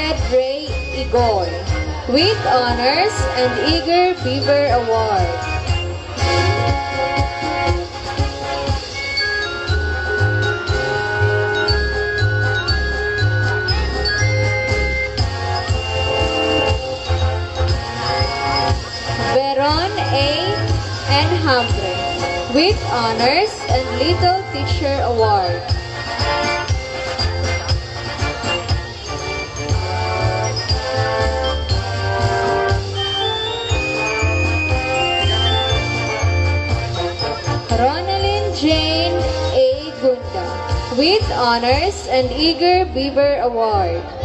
Fred Ray Igoy with Honors and Eager Beaver Award. Veron A. Enhambre with Honors and Little Teacher Award. Ronalyn Jane A. Gunda with Honors and Eager Beaver Award.